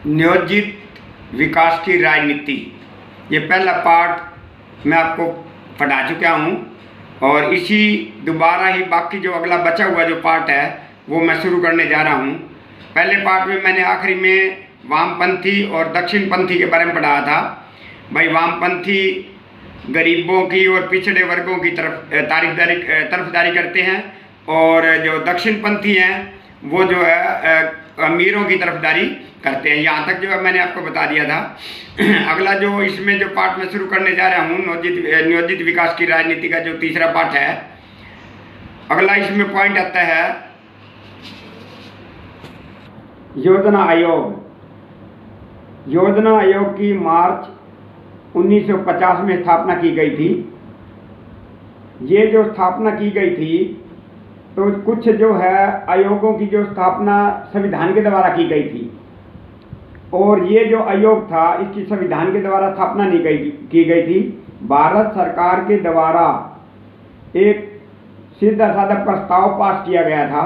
नियोजित विकास की राजनीति, ये पहला पार्ट मैं आपको पढ़ा चुका हूँ और इसी दोबारा ही बाकी जो अगला बचा हुआ जो पार्ट है वो मैं शुरू करने जा रहा हूँ। पहले पार्ट में मैंने आखिरी में वामपंथी और दक्षिणपंथी के बारे में पढ़ाया था। भाई वामपंथी गरीबों की और पिछड़े वर्गों की तरफदारी करते हैं और जो दक्षिणपंथी हैं वो जो है अमीरों की तरफदारी करते हैं। यहाँ तक जो है मैंने आपको बता दिया था। अगला जो इसमें जो पार्ट मैं शुरू करने जा रहा हूँ नियोजित विकास की राजनीति का जो तीसरा पार्ट है, अगला इसमें पॉइंट आता है योजना आयोग। योजना आयोग की मार्च 1950 में स्थापना की गई थी। ये जो स्थापना की गई थी तो कुछ जो है आयोगों की जो स्थापना संविधान के द्वारा की गई थी और ये जो आयोग था इसकी संविधान के द्वारा स्थापना नहीं की गई थी। भारत सरकार के द्वारा एक सीधा साधा प्रस्ताव पास किया गया था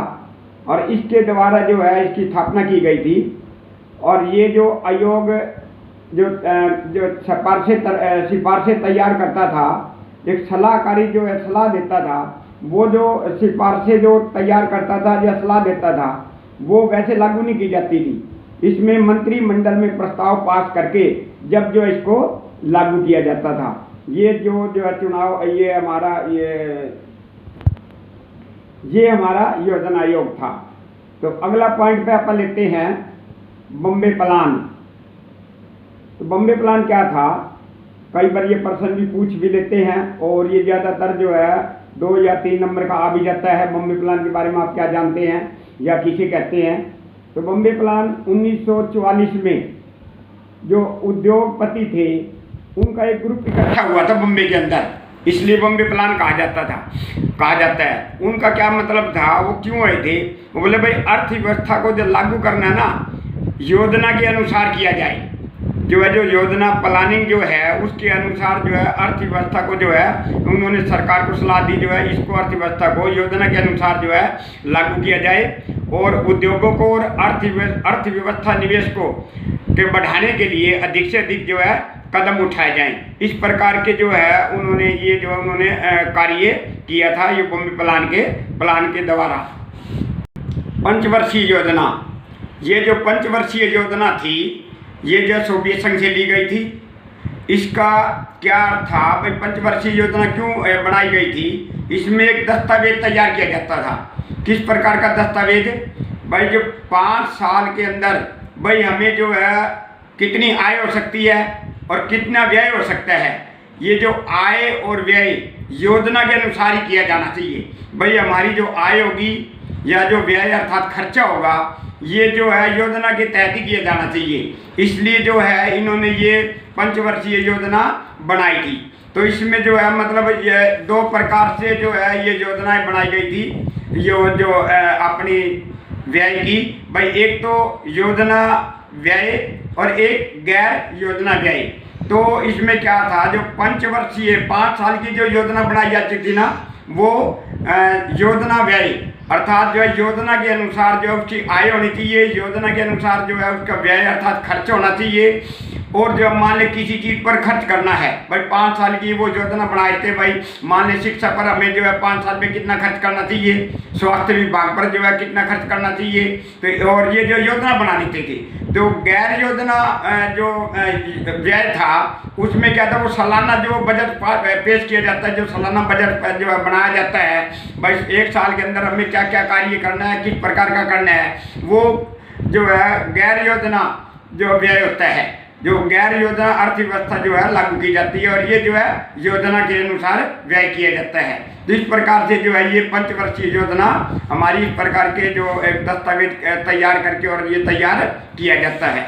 और इसके द्वारा जो है इसकी स्थापना की गई थी। और ये जो आयोग जो सिफारिशें तैयार करता था, एक सलाहकारी जो है सलाह देता था, वो जो सिफारिशें जो तैयार करता था या सलाह देता था वो वैसे लागू नहीं की जाती थी। इसमें मंत्रिमंडल में प्रस्ताव पास करके जब जो इसको लागू किया जाता था। ये जो है चुनाव ये हमारा योजना आयोग था। तो अगला पॉइंट पे अपन लेते हैं बॉम्बे प्लान। तो बॉम्बे प्लान क्या था, कई बार ये प्रश्न भी पूछ भी लेते हैं और ये ज़्यादातर जो है 2 या 3 नंबर का आ भी जाता है। बॉम्बे प्लान के बारे में आप क्या जानते हैं या किसे कहते हैं? तो बॉम्बे प्लान 1944 में जो उद्योगपति थे उनका एक ग्रुप इकट्ठा हुआ था बॉम्बे के अंदर, इसलिए बॉम्बे प्लान कहा जाता है। उनका क्या मतलब था, वो क्यों आए थे? वो बोले भाई अर्थव्यवस्था को जो लागू करना है ना, योजना के अनुसार किया जाए। जो योजना प्लानिंग जो है उसके अनुसार जो है अर्थव्यवस्था को जो है उन्होंने सरकार को सलाह दी, जो है इसको अर्थव्यवस्था को योजना के अनुसार जो है लागू किया जाए और उद्योगों को और अर्थव्यवस्था निवेश को के बढ़ाने के लिए अधिक से अधिक जो है कदम उठाए जाएं। इस प्रकार के जो है उन्होंने कार्य किया था ये बॉम्बे प्लान के द्वारा। पंचवर्षीय योजना, ये जो पंचवर्षीय योजना थी ये जो सोवियत संघ से ली गई थी। इसका क्या अर्थ था भाई, पंचवर्षीय योजना क्यों बनाई गई थी? इसमें एक दस्तावेज तैयार किया जाता था। किस प्रकार का दस्तावेज भाई, जो 5 साल के अंदर भाई हमें जो है कितनी आय हो सकती है और कितना व्यय हो सकता है, ये जो आय और व्यय योजना के अनुसार ही किया जाना चाहिए। भाई हमारी जो आय होगी या जो व्यय अर्थात खर्चा होगा ये जो है योजना के तहत ही किया जाना चाहिए। इसलिए जो है इन्होंने ये पंचवर्षीय योजना बनाई थी। तो इसमें जो है मतलब ये 2 प्रकार से जो है ये योजनाएं बनाई गई थी। जो अपनी व्यय की भाई, एक तो योजना व्यय और एक गैर योजना व्यय। तो इसमें क्या था, जो पंचवर्षीय 5 साल की जो योजना बनाई जाती थी ना, वो योजना व्यय अर्थात जो है योजना के अनुसार जो उसकी आय होनी चाहिए, योजना के अनुसार जो है उसका व्यय अर्थात खर्च होना चाहिए। और जो मान ले किसी चीज़ पर खर्च करना है भाई, 5 साल की वो योजना बनाए थे भाई, मान ले शिक्षा पर हमें जो है 5 साल में कितना खर्च करना चाहिए, स्वास्थ्य विभाग पर जो है कितना खर्च करना चाहिए, तो और ये जो योजना बनानी थी। तो गैर योजना जो व्यय था उसमें क्या था, वो सालाना जो बजट पेश किया जाता है, जो सालाना बजट जो है बनाया जाता है भाई 1 साल के अंदर हमें क्या क्या कार्य करना है, किस प्रकार का करना है, वो जो है गैर योजना जो व्यय होता है। जो गैर योजना अर्थव्यवस्था जो है लागू की जाती है और ये जो है योजना के अनुसार व्यय किया जाता है। तो इस प्रकार से जो है ये पंचवर्षीय योजना हमारी इस प्रकार के जो एक दस्तावेज तैयार करके और ये तैयार किया जाता है।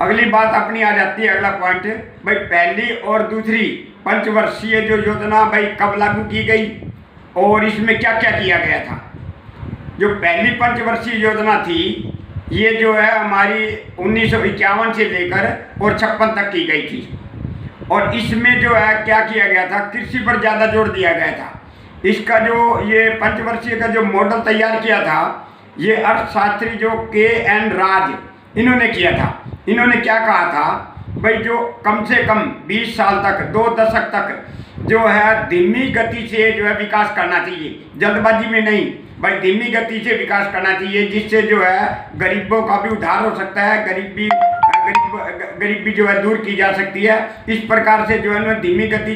अगली बात अपनी आ जाती है, अगला पॉइंट भाई, पहली और दूसरी पंचवर्षीय जो योजना भाई कब लागू की गई और इसमें क्या क्या किया गया था। जो पहली पंचवर्षीय योजना थी ये जो है हमारी 1951 से लेकर और 56 तक की गई थी और इसमें जो है क्या किया गया था, कृषि पर ज़्यादा जोर दिया गया था। इसका जो ये पंचवर्षीय का जो मॉडल तैयार किया था ये अर्थशास्त्री जो के.एन. राज इन्होंने किया था। इन्होंने क्या कहा था भाई, जो कम से कम 20 साल तक, 2 दशक तक जो है धीमी गति से जो है विकास करना चाहिए, जल्दबाजी में नहीं भाई, धीमी गति से विकास करना चाहिए, जिससे जो है गरीबों का भी उद्धार हो सकता है, गरीबी जो है दूर की जा सकती है। इस प्रकार से जो है ना धीमी गति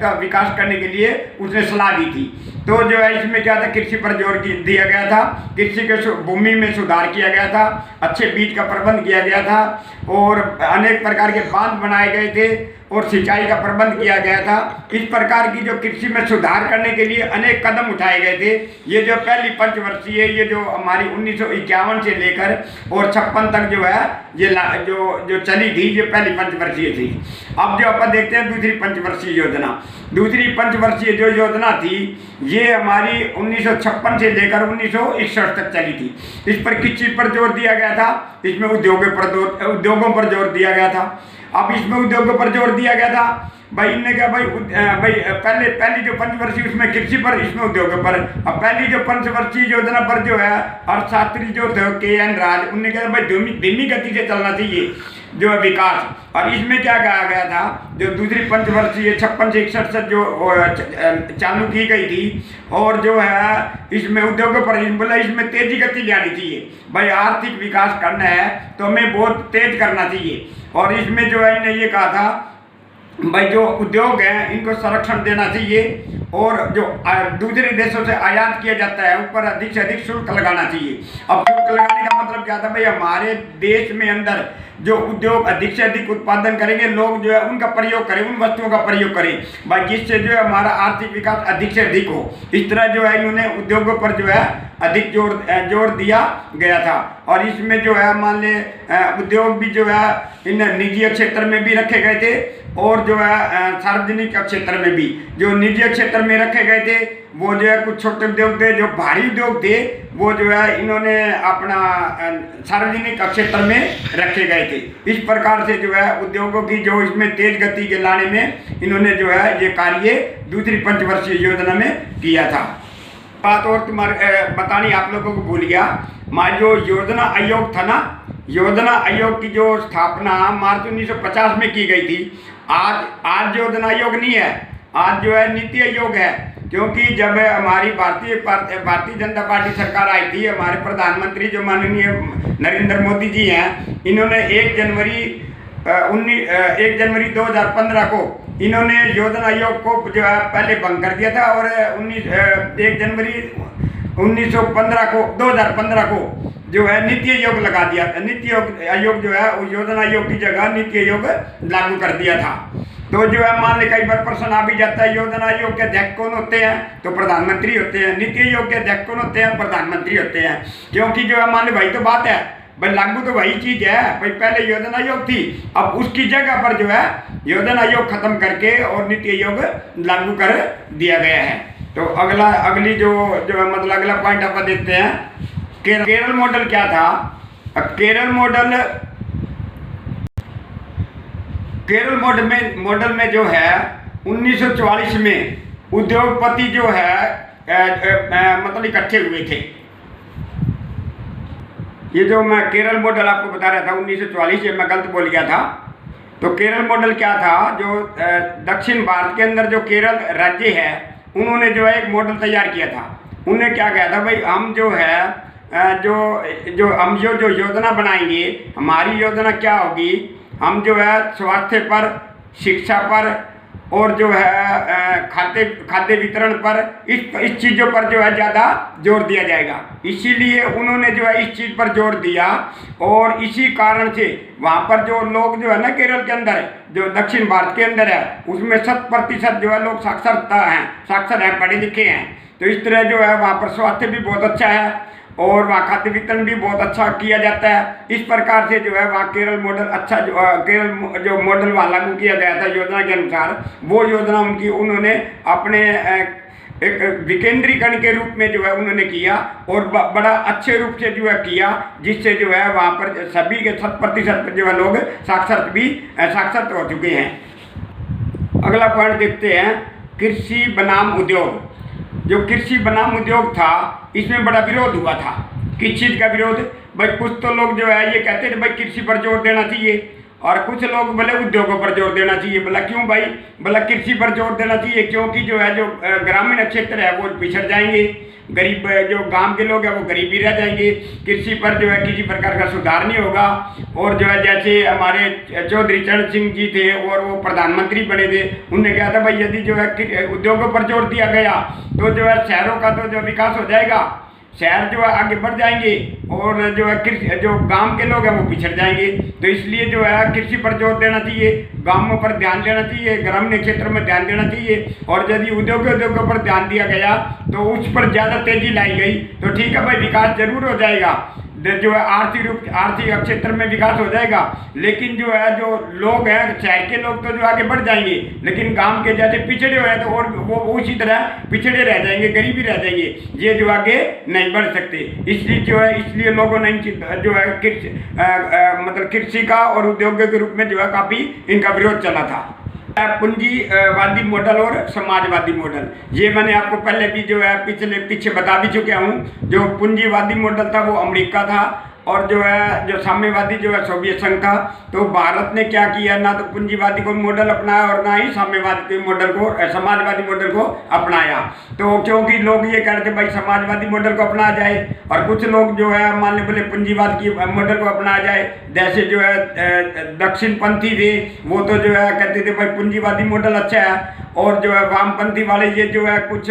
का विकास करने के लिए उसने सलाह दी थी। तो जो है इसमें क्या था, कृषि पर जोर दिया गया था, कृषि के भूमि में सुधार किया गया था, अच्छे बीज का प्रबंध किया गया था और अनेक प्रकार के बांध बनाए गए थे और सिंचाई का प्रबंध किया गया था। इस प्रकार की जो कृषि में सुधार करने के लिए अनेक कदम उठाए गए थे। ये जो पहली पंचवर्षीय, ये जो हमारी 1951 से लेकर और 56 तक जो है ये जो चली थी, ये पहली पंचवर्षीय थी। अब जो अपन देखते हैं दूसरी पंचवर्षीय योजना। दूसरी पंचवर्षीय जो योजना थी ये हमारी 1956 से लेकर 1961 तक चली थी। इस पर किस चीज़ पर जोर दिया गया था, इसमें उद्योगों पर जोर दिया गया था। अब इसमें उद्योगों पर जोर दिया गया था भाई, इनने क्या भाई पहली जो पंचवर्षीय उसमें कृषि पर, इसमें उद्योगों पर। अब पहली जो पंचवर्षीय योजना पर जो है अर्थशास्त्री जो थे KN राज, उनने कहा भाई धीमी गति से चलना चाहिए जो है विकास। और इसमें क्या कहा गया था, जो दूसरी पंचवर्षीय 56 से 61 से जो चालू की गई थी और जो है इसमें उद्योगों पर बोला इसमें तेजी गति लानी चाहिए भाई, आर्थिक विकास करना है तो हमें बहुत तेज करना चाहिए। और इसमें जो है इन्हें ये कहा था भाई जो उद्योग हैं इनको संरक्षण देना चाहिए और जो दूसरे देशों से आयात किया जाता है उस पर अधिक से अधिक शुल्क लगाना चाहिए। अब शुल्क लगाने का मतलब क्या था भाई, हमारे देश में अंदर जो उद्योग अधिक से अधिक उत्पादन करेंगे, लोग जो है उनका प्रयोग करें, उन वस्तुओं का प्रयोग करें भाई, जिससे जो है हमारा आर्थिक विकास अधिक से अधिक हो। इस तरह जो है इन्होंने उद्योगों पर जो है अधिक जोर दिया गया था। और इसमें जो है मान ले उद्योग भी जो है इन निजी क्षेत्र में भी रखे गए थे और जो है सार्वजनिक क्षेत्र में भी। जो निजी क्षेत्र में रखे गए थे वो जो है कुछ छोटे उद्योग थे, जो भारी उद्योग थे वो जो है इन्होंने अपना सार्वजनिक क्षेत्र में रखे गए थे। इस प्रकार से जो है उद्योगों की जो इसमें तेज गति के लाने में इन्होंने जो है ये कार्य दूसरी पंचवर्षीय योजना में किया था। बात और तुम्हारे बतानी आप लोगों को भूल गया, हमारा जो योजना आयोग था ना, योजना आयोग की जो स्थापना मार्च 1950 में की गई थी। आज योजना आयोग नहीं है, आज जो है नीति आयोग है। क्योंकि जब हमारी भारतीय जनता पार्टी सरकार आई थी, हमारे प्रधानमंत्री जो माननीय नरेंद्र मोदी जी हैं, इन्होंने 1 जनवरी 2015 को इन्होंने योजना आयोग को जो है पहले भंग कर दिया था और 1 जनवरी 2015 को जो है नीति आयोग लगा दिया था। नीति आयोग जो है उस योजना आयोग की जगह नीति आयोग लागू कर दिया था। तो जो है मान ले कई बार प्रश्न आ भी जाता है, योजना आयोग के अध्यक्ष कौन होते हैं, तो प्रधानमंत्री होते हैं। नीति आयोग के अध्यक्ष कौन होते हैं, प्रधानमंत्री होते हैं। क्योंकि जो है मान ले वही तो बात है भाई, लागू तो वही चीज़ है भाई, पहले योजना आयोग थी, अब उसकी जगह पर जो है योजना आयोग खत्म करके और नीति आयोग लागू कर दिया गया है। तो अगली जो है मतलब अगला पॉइंट आप देखते हैं, केरल मॉडल क्या था। केरल मॉडल में जो है 1944 में उद्योगपति जो है मतलब इकट्ठे हुए थे। ये जो मैं केरल मॉडल आपको बता रहा था 1944, ये मैं गलत बोल गया था। तो केरल मॉडल क्या था, जो दक्षिण भारत के अंदर जो केरल राज्य है उन्होंने जो है एक मॉडल तैयार किया था। उन्होंने क्या कहा था भाई, हम जो है जो योजना बनाएंगे, हमारी योजना क्या होगी, हम जो है स्वास्थ्य पर, शिक्षा पर और जो है खाद्य वितरण पर, इस चीज़ों पर जो है ज़्यादा जोर दिया जाएगा। इसीलिए उन्होंने जो है इस चीज़ पर जोर दिया और इसी कारण से वहाँ पर जो लोग जो है ना केरल के अंदर जो दक्षिण भारत के अंदर है उसमें 100% जो है लोग साक्षर हैं, पढ़े लिखे हैं। तो इस तरह जो है वहाँ पर स्वास्थ्य भी बहुत अच्छा है और वहाँ खाद्य वितरण भी बहुत अच्छा किया जाता है। इस प्रकार से जो है वहाँ केरल मॉडल अच्छा केरल जो मॉडल वहाँ लागू किया गया था योजना के अनुसार, वो योजना उन्होंने अपने एक विकेंद्रीकरण के रूप में जो है उन्होंने किया और बड़ा अच्छे रूप से जो है किया, जिससे जो है वहाँ पर सभी के 100% जो है लोग साक्षर हो चुके हैं। अगला पॉइंट देखते हैं, कृषि बनाम उद्योग। जो कृषि बनाम उद्योग था इसमें बड़ा विरोध हुआ था। किस चीज़ का विरोध भाई कुछ तो लोग जो है ये कहते थे भाई कृषि पर जोर देना चाहिए, और कुछ लोग बोले उद्योगों पर जोर देना चाहिए। बोला क्यों भाई? बोला कृषि पर जोर देना चाहिए क्योंकि जो है जो ग्रामीण क्षेत्र है वो पिछड़ जाएंगे, गरीब जो गांव के लोग हैं वो गरीब ही रह जाएंगे, कृषि पर जो है किसी प्रकार का सुधार नहीं होगा। और जो है जैसे हमारे चौधरी चरण सिंह जी थे और वो प्रधानमंत्री बने थे, उनने कहा था भाई यदि जो है उद्योगों पर जोर दिया गया तो जो है शहरों का तो जो विकास हो जाएगा, शहर जो है आगे बढ़ जाएंगे, और जो है कृषि जो गांव के लोग हैं वो पिछड़ जाएंगे। तो इसलिए जो है कृषि पर जोर देना चाहिए, गांवों पर ध्यान देना चाहिए, ग्रामीण क्षेत्र में ध्यान देना चाहिए। और यदि उद्योगों पर ध्यान दिया गया तो उस पर ज़्यादा तेजी लाई गई तो ठीक है भाई, विकास जरूर हो जाएगा, जो है आर्थिक क्षेत्र में विकास हो जाएगा। लेकिन जो है जो लोग हैं शहर के लोग तो जो आगे बढ़ जाएंगे, लेकिन गांव के जैसे पिछड़े हुए हैं तो और वो उसी तरह पिछड़े रह जाएंगे, गरीबी रह जाएंगे, ये जो आगे नहीं बढ़ सकते। इसलिए लोगों ने जो है मतलब कृषि का और उद्योग के रूप में जो है काफ़ी इनका विरोध चला था। पूंजीवादी मॉडल और समाजवादी मॉडल, ये मैंने आपको पहले भी जो है पीछे बता भी चुका हूँ। जो पूंजीवादी मॉडल था वो अमेरिका था, और जो है जो साम्यवादी जो है सोवियत संघ था। तो भारत ने क्या किया, ना तो पूंजीवादी को मॉडल अपनाया और ना ही साम्यवादी मॉडल को समाजवादी मॉडल को अपनाया। तो क्योंकि लोग ये कह रहे थे भाई समाजवादी मॉडल को अपनाया जाए, और कुछ लोग जो है मान लो बोले पूंजीवाद की मॉडल को अपनाया जाए। जैसे जो है दक्षिणपंथी थे वो तो जो है कहते थे भाई पूंजीवादी मॉडल अच्छा है, और जो है वामपंथी वाले ये जो है कुछ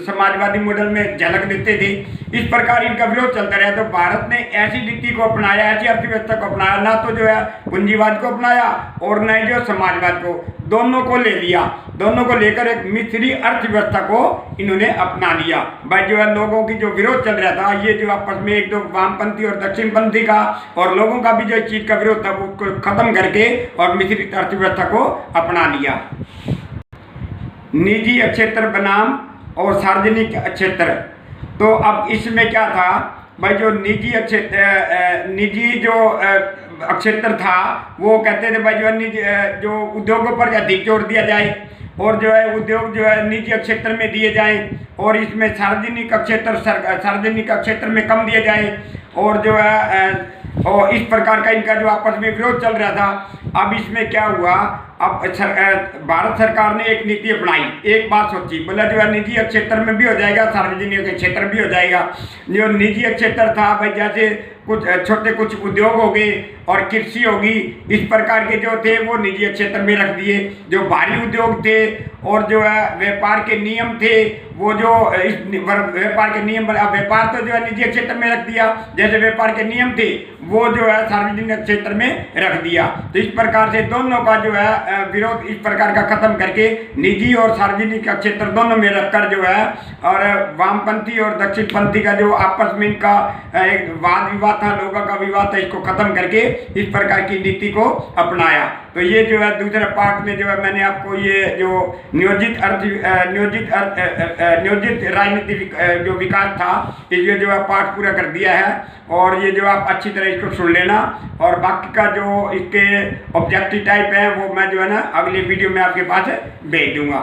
समाजवादी मॉडल में झलक देते थे। इस प्रकार इनका विरोध चलता रहा। तो भारत ने ऐसी नीति को अपनाया, ऐसी अर्थव्यवस्था को अपनाया, ना तो जो है पूंजीवाद को अपनाया और न ही जो समाजवाद को, दोनों को ले लिया। दोनों को लेकर एक मिश्री अर्थव्यवस्था को इन्होंने अपना लिया। भाई जो है लोगों की जो विरोध चल रहा था, ये जो आपस में एक दो वामपंथी और दक्षिणपंथी का और लोगों का भी जो चीज का विरोध था वो खत्म करके और मिश्रित अर्थव्यवस्था को अपना लिया। निजी क्षेत्र बनाम और सार्वजनिक क्षेत्र, तो अब इसमें क्या था भाई, जो निजी जो क्षेत्र था वो कहते थे भाई जो निजी जो उद्योगों पर अधिक जोर दिया जाए, और जो है उद्योग जो है निजी क्षेत्र में दिए जाएं, और इसमें सार्वजनिक क्षेत्र में कम दिए जाए। और जो है और इस प्रकार का इनका जो आपस में विरोध चल रहा था। अब इसमें क्या हुआ, अब भारत सरकार ने एक नीति अपनाई, एक बात सोची, बोला जो है निजी क्षेत्र में भी हो जाएगा, सार्वजनिक क्षेत्र भी हो जाएगा। जो निजी क्षेत्र था भाई जैसे कुछ छोटे कुछ उद्योग हो गए और कृषि होगी, इस प्रकार के जो थे वो निजी क्षेत्र में रख दिए। जो भारी उद्योग थे और जो है व्यापार के नियम थे वो जो इस व्यापार के नियम, व्यापार तो जो है निजी क्षेत्र में रख दिया, जैसे व्यापार के नियम थे वो जो है सार्वजनिक क्षेत्र में रख दिया। तो इस प्रकार से दोनों का जो है विरोध इस प्रकार का खत्म करके निजी और सार्वजनिक क्षेत्र दोनों में रखकर जो है, और वामपंथी और दक्षिणपंथी का जो आपस में इनका एक वाद विवाद था, लोगों का विवाद था, इसको खत्म करके इस प्रकार की नीति को अपनाया। तो ये जो है दूसरे पार्ट में जो है मैंने आपको ये जो नियोजित राजनीति जो विकास था इसलिए जो है पाठ पूरा कर दिया है। और ये जो आप अच्छी तरह इसको सुन लेना, और बाकी का जो इसके ऑब्जेक्टिव टाइप है वो मैं जो है ना अगले वीडियो में आपके पास भेज दूंगा।